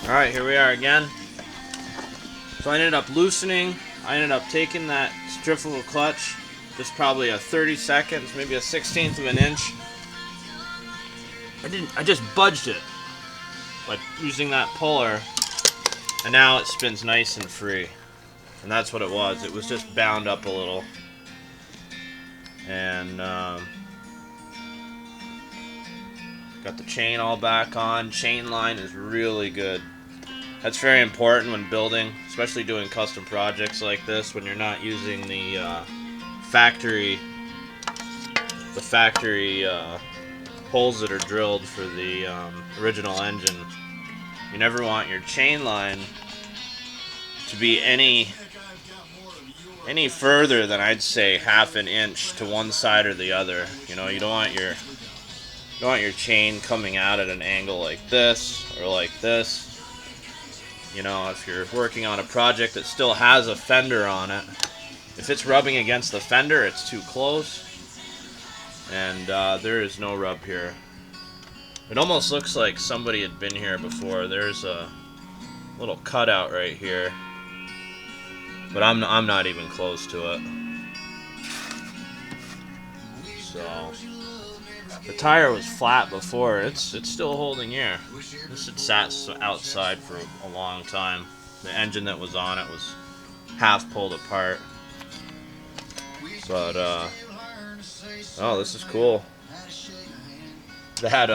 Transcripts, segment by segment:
Alright, here we are again. So I ended up loosening. I ended up taking that strip of a clutch, just probably a 30 seconds, maybe a 1/16 of an inch. I just budged it by using that puller, and now it spins nice and free. And that's what it was. It was just bound up a little. And got the chain all back on. Chain line is really good. That's very important when building, especially doing custom projects like this, when you're not using the factory holes that are drilled for the original engine. You never want your chain line to be any further than, I'd say, half an inch to one side or the other. You know, you don't want your chain coming out at an angle like this or like this. You know, if you're working on a project that still has a fender on it, if it's rubbing against the fender, it's too close. And there is no rub here. It almost looks like somebody had been here before. There's a little cutout right here, but I'm not even close to it. So the tire was flat before. It's still holding air. This had sat outside for a long time. The engine that was on it was half pulled apart. But oh, this is cool. That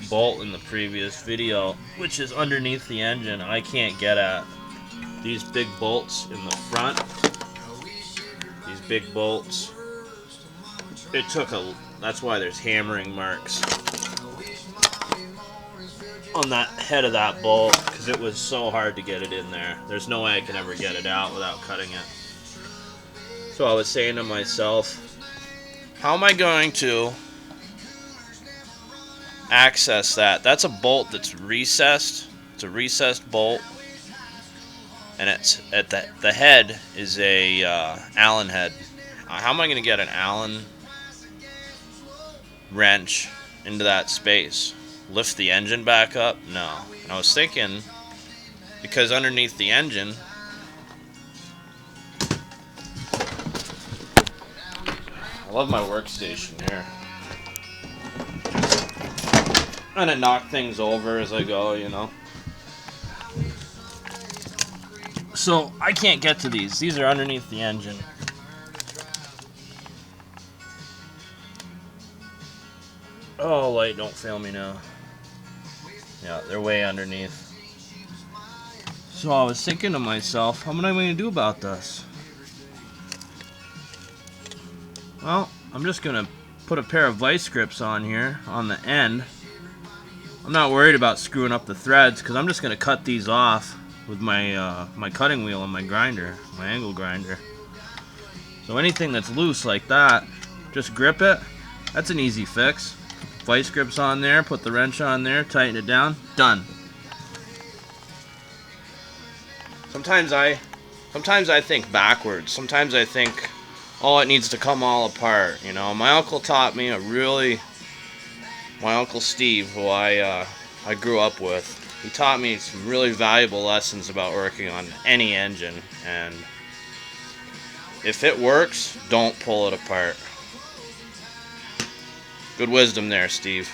bolt in the previous video, which is underneath the engine, I can't get at. These big bolts in the front, these big bolts, it took that's why there's hammering marks on that head of that bolt, because it was so hard to get it in there. There's no way I can ever get it out without cutting it. So I was saying to myself, how am I going to access that? That's a bolt that's recessed. It's a recessed bolt, and it's at the head is a Allen head. How am I going to get an Allen wrench into that space? Lift the engine back up? No. And I was thinking, because underneath the engine, I love my workstation here. I'm gonna knock things over as I go, you know. So I can't get to these. These are underneath the engine. Oh, light, don't fail me now. Yeah, they're way underneath. So I was thinking to myself, what am I going to do about this? Well, I'm just going to put a pair of vice grips on here on the end. I'm not worried about screwing up the threads, because I'm just going to cut these off with my my cutting wheel and my grinder, my angle grinder. So anything that's loose like that, just grip it. That's an easy fix. Vice grips on there, put the wrench on there, tighten it down, done. Sometimes I think backwards. Sometimes I think, oh, it needs to come all apart. You know, my uncle taught me my Uncle Steve, who I grew up with. He taught me some really valuable lessons about working on any engine, and if it works, don't pull it apart. Good wisdom there, Steve.